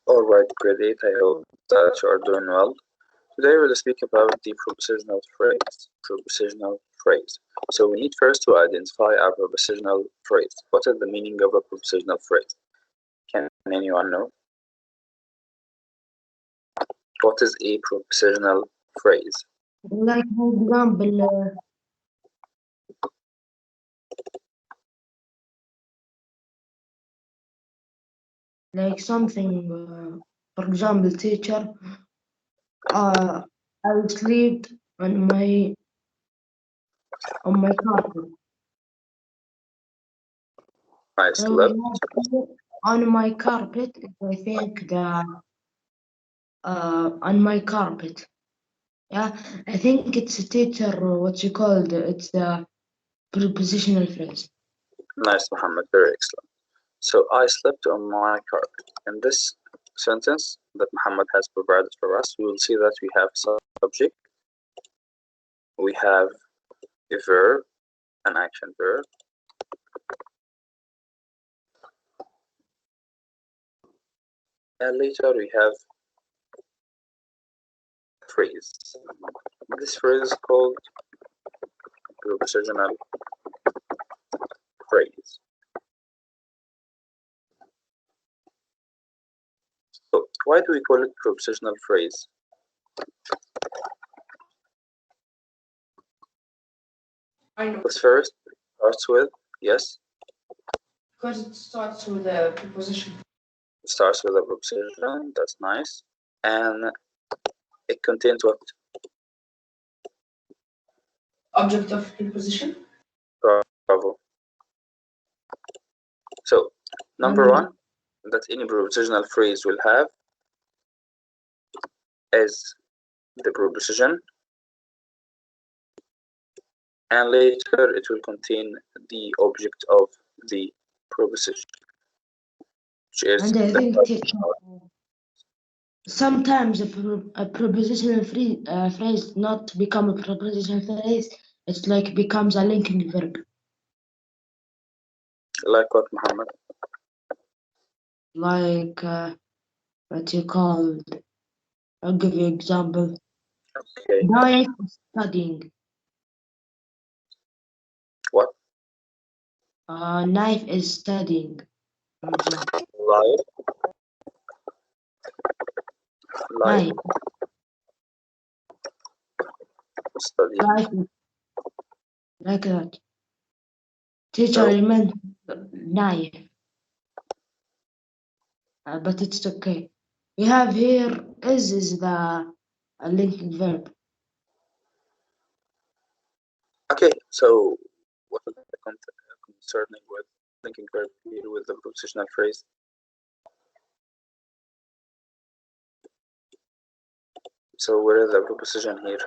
Alright, grade 8, I hope that you are doing well. Today we'll speak about the prepositional phrase. Prepositional phrase. So we need first to identify our prepositional phrase. What is the meaning of a prepositional phrase? Can anyone know? What is a prepositional phrase? Like, for example, like something, for example, teacher, I slept on my carpet. I So we slept. have on my carpet. I think that on my carpet. Yeah, I think it's a teacher. What you called? It's the prepositional phrase. Nice, Muhammad. Very excellent. So I slept on my carpet. In this sentence that Muhammad has provided for us, we will see that we have subject, we have a verb, an action verb, and later we have phrase. This phrase is called prepositional phrase. So why do we call it prepositional phrase? I know. First starts with yes. Because it starts with a preposition. It starts with a preposition. That's nice, and it contains what? Object of preposition. Bravo. So number one that any prepositional phrase will have is the preposition, and later it will contain the object of the preposition, which is And I think sometimes a prepositional phrase not become a prepositional phrase. It's like becomes a linking verb. like what, Muhammad? Like what you called. I'll give you example. Okay. Knife is studying. What? Knife is studying. For example. Life. Knife. Study. Life is like that. Teacher, I meant knife. But it's okay. We have here is the linking verb. Okay, so what is the concerning with linking verb here with the prepositional phrase? So where is the preposition here?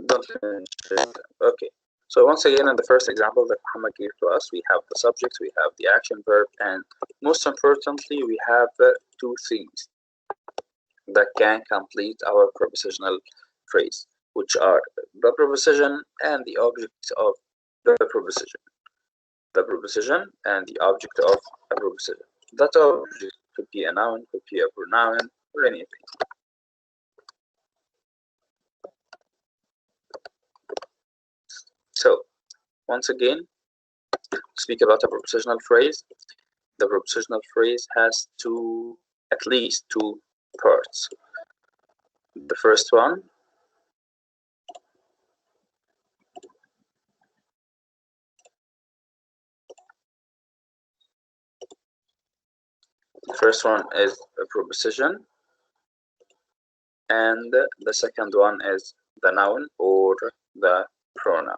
Don't mention it. Okay. So once again, in the first example that Muhammad gave to us, we have the subject, we have the action verb, and most importantly, we have two things that can complete our prepositional phrase, which are the preposition and the object of the preposition. The preposition and the object of a preposition. That object could be a noun, could be a pronoun, or anything. So, once again, speak about a prepositional phrase. The prepositional phrase has at least two parts. The first one is a preposition, and the second one is the noun or the pronoun.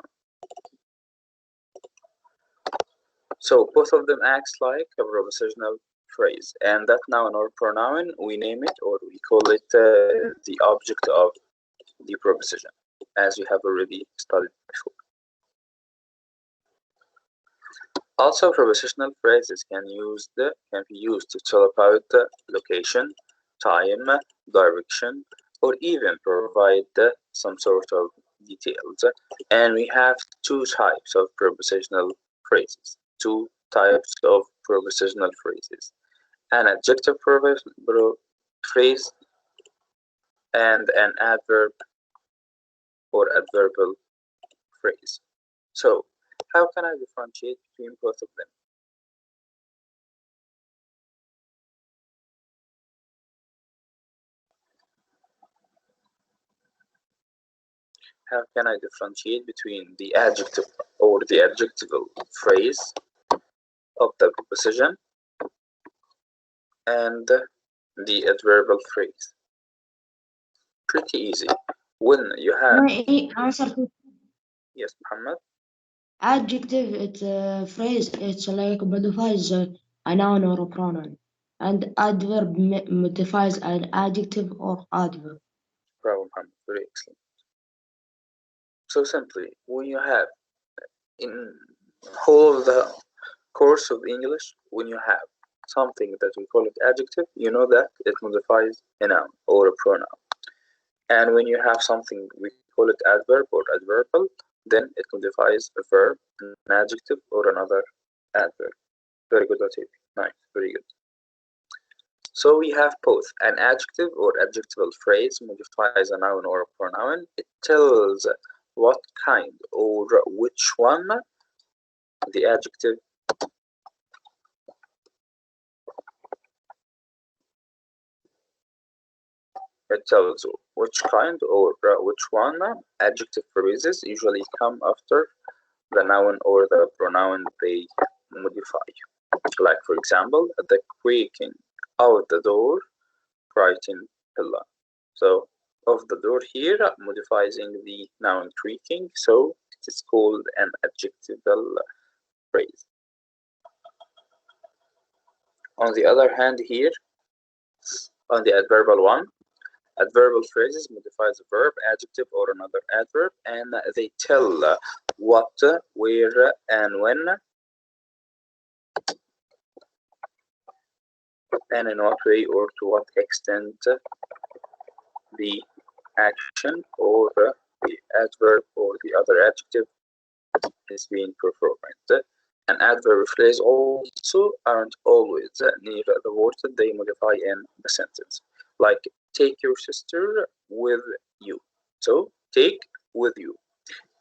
So both of them acts like a prepositional phrase, and that noun or pronoun, we name it or we call it the object of the preposition, as we have already studied before. Also, prepositional phrases can be used to tell about location, time, direction, or even provide some sort of details. And we have two types of prepositional phrases. Two types of prepositional phrases, an adjective phrase, and an adverb or adverbial phrase. So, how can I differentiate between both of them? How can I differentiate between the adjective or the adjectival phrase of the preposition and the adverbial phrase? Pretty easy. When you have, My answer to yes, Muhammad, adjective, it's a phrase, it's like modifies a noun or a pronoun. And adverb modifies an adjective or adverb. bravo, Muhammad, very excellent. So simply, when you have in whole the course of English, when you have something that we call it adjective, you know that it modifies a noun or a pronoun. And when you have something we call it adverb or adverbial, then it modifies a verb, an adjective, or another adverb. Very good, Latif. Nice, very good. So we have both. An adjective or adjectival phrase modifies a noun or a pronoun. It tells what kind or which one the adjective it tells which kind or which one adjective phrases usually come after the noun or the pronoun they modify. Like, for example, the creaking of the door frightened Ella. So, of the door here modifies the noun creaking, so it is called an adjectival phrase. On the other hand, here, on the adverbial one, adverbial phrases modifies a verb, adjective, or another adverb, and they tell what, where, and when, and in what way or to what extent the action or the adverb or the other adjective is being performed. An adverb phrase also aren't always near the words that they modify in the sentence. Like, take your sister with you. So, take with you.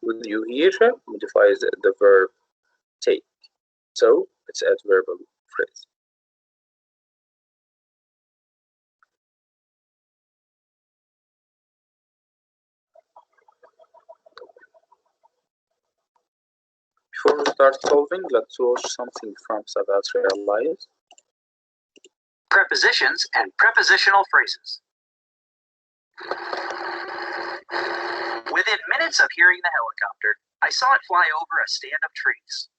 With you here modifies the verb take. So, it's adverbial phrase. Before we start solving, let's watch something from Sadat's Real Lives. Prepositions and prepositional phrases. Within minutes of hearing the helicopter, I saw it fly over a stand of trees.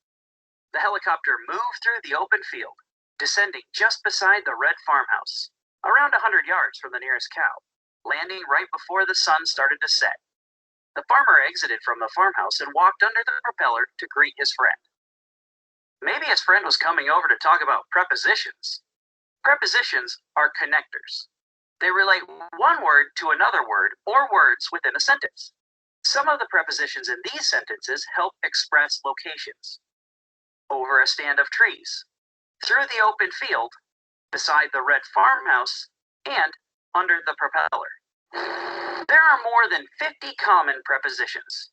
The helicopter moved through the open field, descending just beside the red farmhouse, around 100 yards from the nearest cow, landing right before the sun started to set. The farmer exited from the farmhouse and walked under the propeller to greet his friend. Maybe his friend was coming over to talk about prepositions. Prepositions are connectors. They relate one word to another word or words within a sentence. Some of the prepositions in these sentences help express locations. Over a stand of trees, through the open field, beside the red farmhouse, and under the propeller. There are more than 50 common prepositions.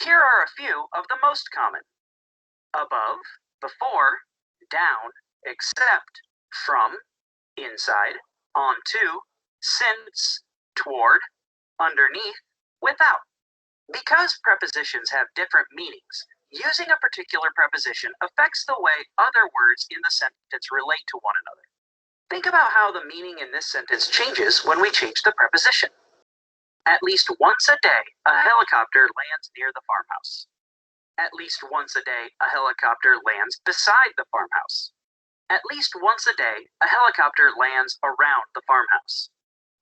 Here are a few of the most common. Above, before, down, except, from, inside, onto, since, toward, underneath, without. Because prepositions have different meanings, using a particular preposition affects the way other words in the sentence relate to one another. Think about how the meaning in this sentence changes when we change the preposition. At least once a day, a helicopter lands near the farmhouse. At least once a day, a helicopter lands beside the farmhouse. At least once a day, a helicopter lands around the farmhouse.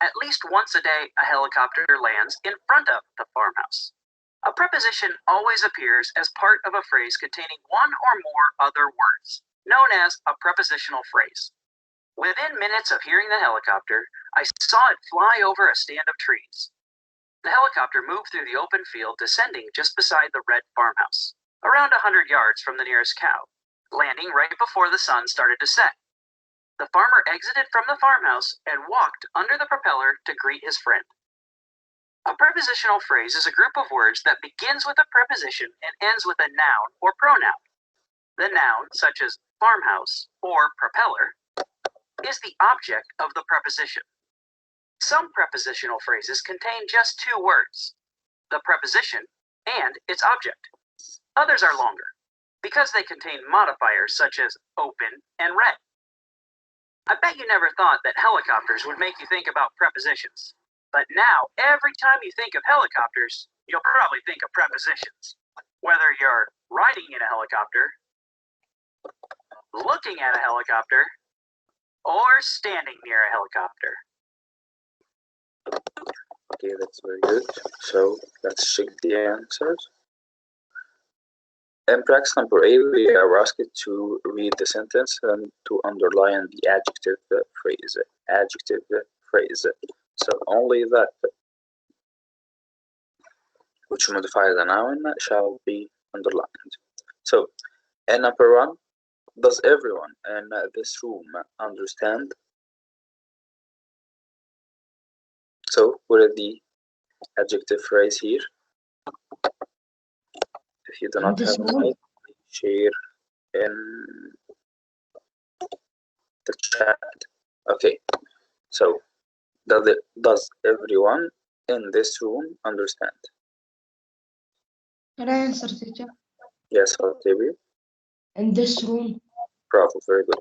At least once a day, a helicopter lands in front of the farmhouse. A preposition always appears as part of a phrase containing one or more other words, known as a prepositional phrase. Within minutes of hearing the helicopter, I saw it fly over a stand of trees. The helicopter moved through the open field, descending just beside the red farmhouse, around 100 yards from the nearest cow, landing right before the sun started to set. The farmer exited from the farmhouse and walked under the propeller to greet his friend. A prepositional phrase is a group of words that begins with a preposition and ends with a noun or pronoun. The noun, such as farmhouse or propeller, is the object of the preposition. Some prepositional phrases contain just two words, the preposition and its object. Others are longer, because they contain modifiers such as open and red. I bet you never thought that helicopters would make you think about prepositions. But now, every time you think of helicopters, you'll probably think of prepositions. Whether you're riding in a helicopter, looking at a helicopter, or standing near a helicopter. Okay, that's very good. So let's check the answers. In practice number 8, we are asked to read the sentence and to underline the adjective phrase. Adjective phrase. So only that which modifies the noun shall be underlined. So in number 1, does everyone in this room understand? So what is the adjective phrase here? If you do not have a mic, share in the chat. Okay, so does everyone in this room understand? Can I answer, teacher? Yes, Octavia. In this room. Bravo, very good.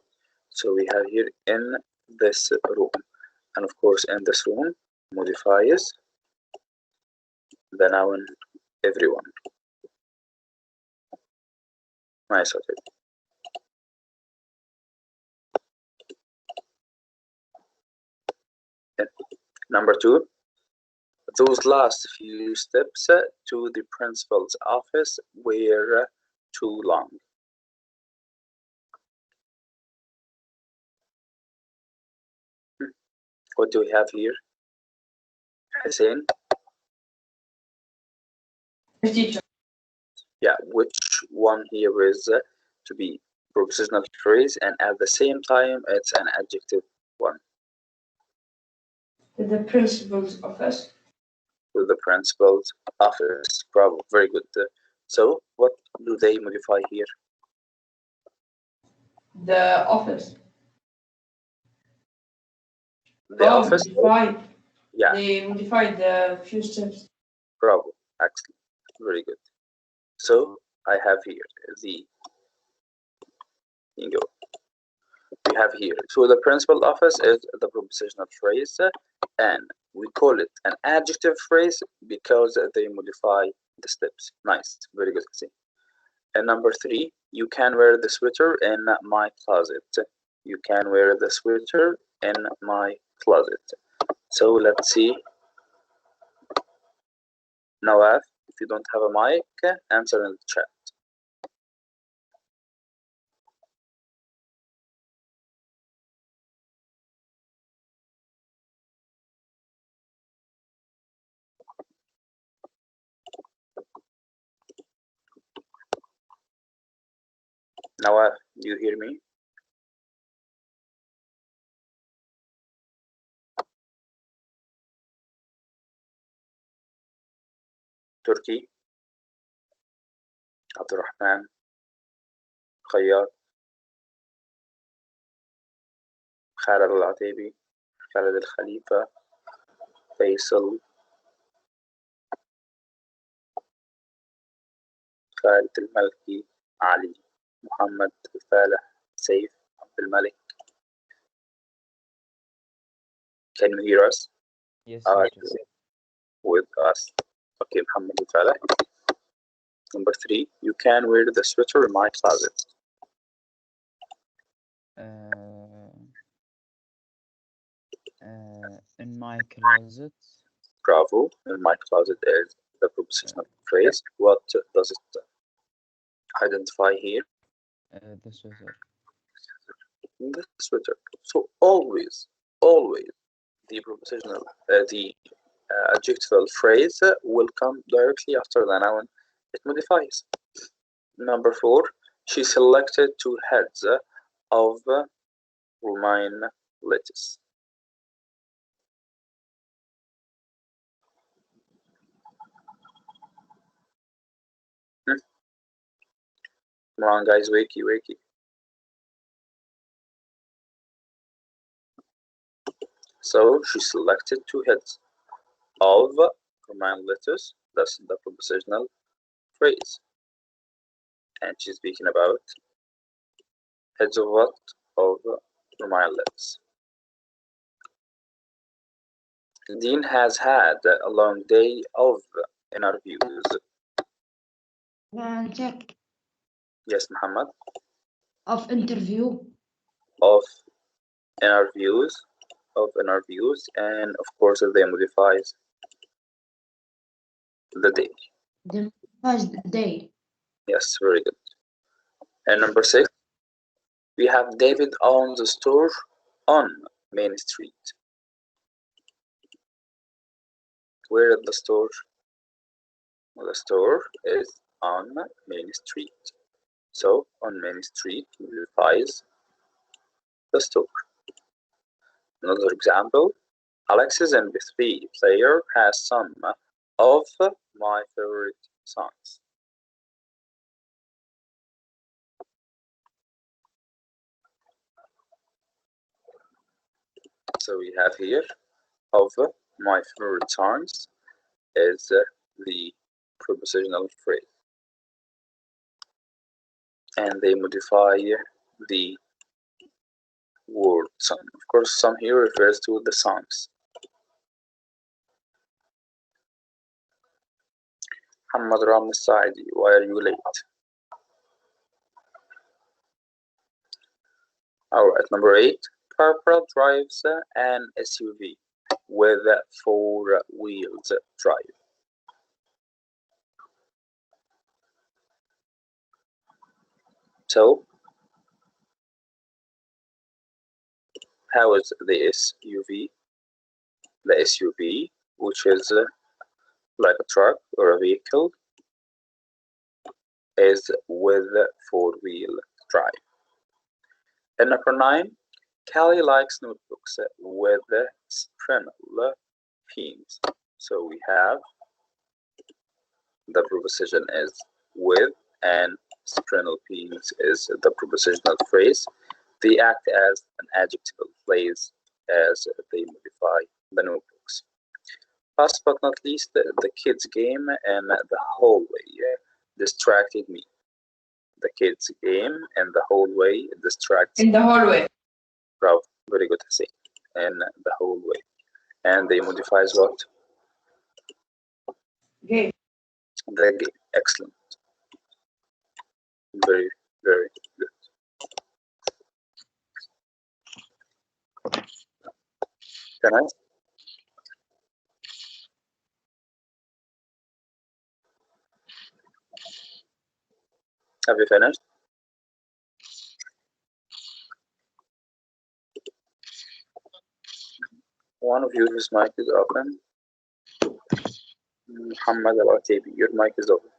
So we have here in this room, and of course in this room modifies the noun everyone. Nice, Octavia. Number 2, those last few steps to the principal's office were too long. What do we have here? Hussein? Teacher. Yeah, which one here is to be prepositional phrase and at the same time it's an adjective one? The principal's office. To the principal's office. Bravo, very good. So what do they modify here? The office. The office? Modified. Yeah. They modified the few steps. Bravo, excellent, very good. So I have here the bingo. We have here, so the principal office is the prepositional phrase and we call it an adjective phrase because they modify the steps. Nice, very good. And number 3, you can wear the sweater in my closet. You can wear the sweater in my closet. So let's see. Nawaf, if you don't have a mic, answer in the chat. Nawaf, do you hear me? Turkey, Abdurrahman, Khayyat, Khalid al-Ataibi, Khalid al-Khalifa, Faisal, Khalid al-Malki, Ali, Muhammad al-Falah, Saif, Abdul Malik. Can you hear us? Yes, with us. Okay, Muhammad al-Falah. Number 3, you can wear the sweater in my closet. In my closet. Bravo. In my closet is the prepositional phrase. What does it identify here? The sweater. The sweater. So always the prepositional, the adjectival phrase will come directly after the noun it modifies. Number 4, She selected two heads of romaine lettuce. Come on, guys, wakey, wakey. So she selected two heads of romaine lettuce. That's the prepositional phrase. And she's speaking about heads of what? Of romaine lettuce. Dean has had a long day of interviews. Can check Yes, Muhammad. of interview. Of interviews. Of interviews. And of course, they modifies the day. The first day. Yes, very good. And number 6, we have David owns a store on Main Street. Where is the store? Well, the store is on Main Street. So on Main Street modifies the store. Another example, Alex's MP3 player has some of my favorite songs. So we have here of my favorite songs is the prepositional phrase. And they modify the word some. Of course, some here refers to the songs. Muhammad Ram Saidi, why are you late? Alright, number 8. Purple drives an SUV with 4 wheels drive. So, how is the SUV? The SUV, which is like a truck or a vehicle, is with 4-wheel drive. And number 9, Callie likes notebooks with spinel themes. So we have the preposition is with, and spinel themes is the prepositional phrase. They act as an adjectival phrase as they modify the notebooks. Last but not least, the kids' game in the hallway distracted me. The kids' game in the hallway distracts In the hallway. Bravo, very good, Hussein. In the hallway. And they modifies what? Game. The game. Excellent. Very, very good. Can I? Have you finished? One of you, whose mic is open. Muhammad Al-Atibi, your mic is open.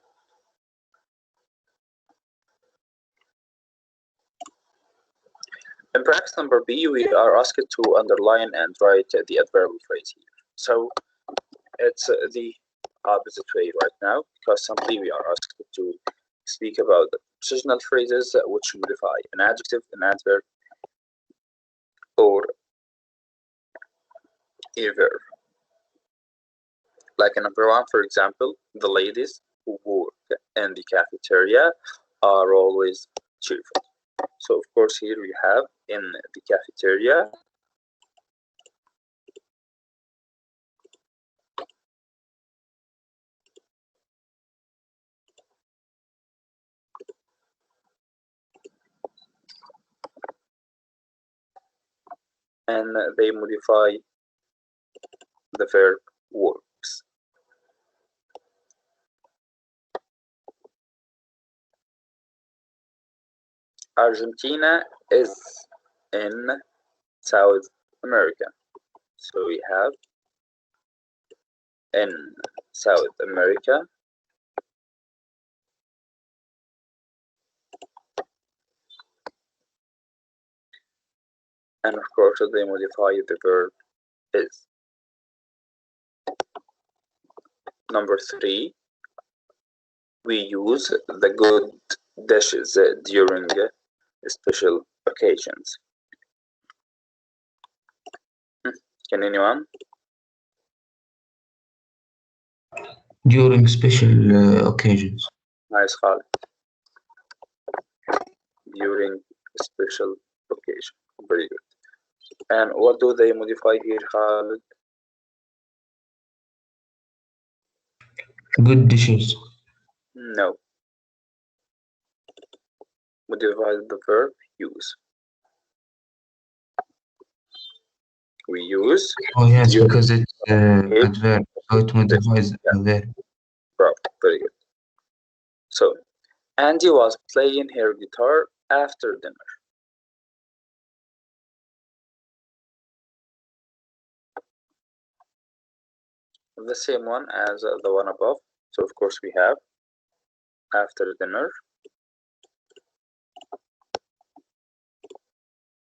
In practice number B, we are asked to underline and write the adverbial phrase here. So it's the opposite way right now, because simply we are asked to speak about the prepositional phrases which modify an adjective, an adverb, or a verb. Like in number 1, for example, the ladies who work in the cafeteria are always cheerful. So of course here we have in the cafeteria and they modify the verb works. Argentina is in South America. So we have in South America. And of course, they modify the verb is. Number 3, we use the good dishes during special occasions. Can anyone? During special occasions. Nice, Khalid. During special occasion. Very good. And what do they modify here, Khalid? Good dishes. No. Modify the verb use. We use. Oh yes, during because it's adverb, so it modifies Yeah. the verb. Bravo. Very good. So, Andy was playing her guitar after dinner. The same one as the one above. So, of course, we have after dinner.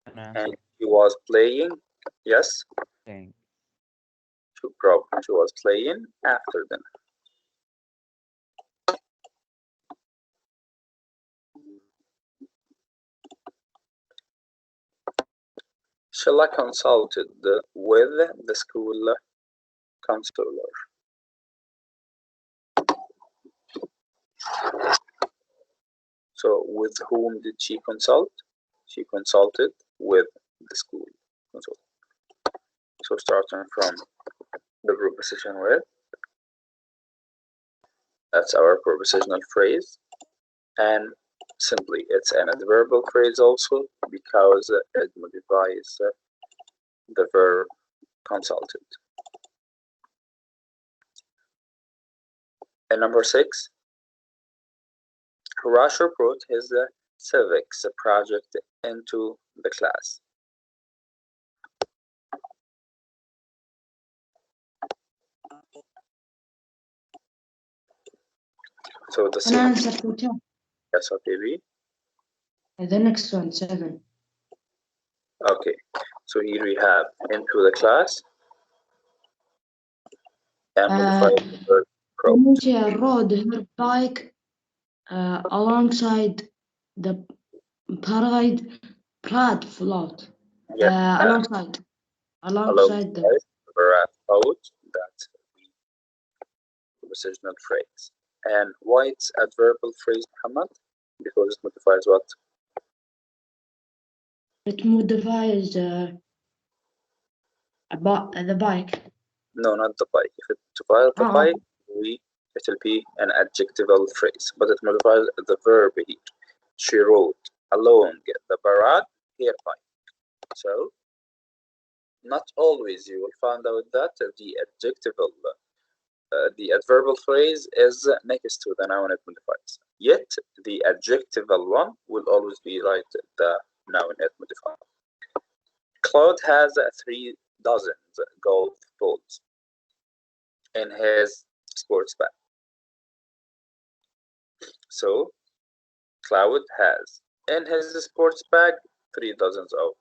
An And answer. he was playing. Yes. Playing. Bravo. She was playing after dinner. Sheila consulted with the school counselor. So, with whom did she consult? She consulted with the school consultant. So, starting from the preposition with, that's our prepositional phrase. And simply, it's an adverbial phrase also because it modifies the verb consulted. And number 6, Rasha brought his civics project into the class. So the An same. answer for 10. Yes, okay. The next one, 7. Okay, so here we have into the class and modify the verb brought. Anushya rode her bike alongside the parade float. Yeah, Alongside alongside the the verb out, that's the prepositional phrase. And why it's adverbial phrase, Muhammad? Because it modifies what? it modifies about the bike. No, not the bike. If it modifies the Oh. bike, it will be an adjectival phrase, but it modifies the verb here. She rode along the parade her bike. So, not always you will find out that the adverbial phrase is next to the noun it modifies. Yet, the adjectival one will always be right the noun it modifies. Claude has 3 dozen golf balls in his sports bag. So, Cloud has in his sports bag 3 dozens of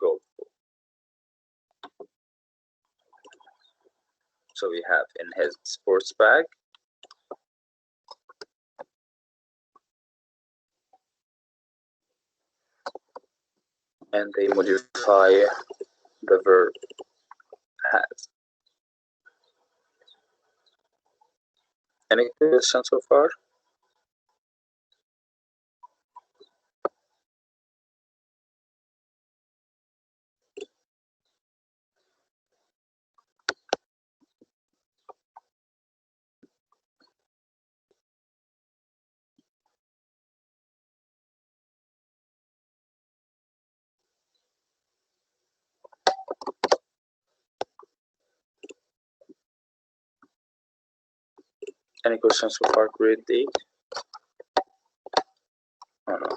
golf balls. So we have in his sports bag and they modify the verb has. Any questions so far? Any questions so far? Grade 8? Oh, no.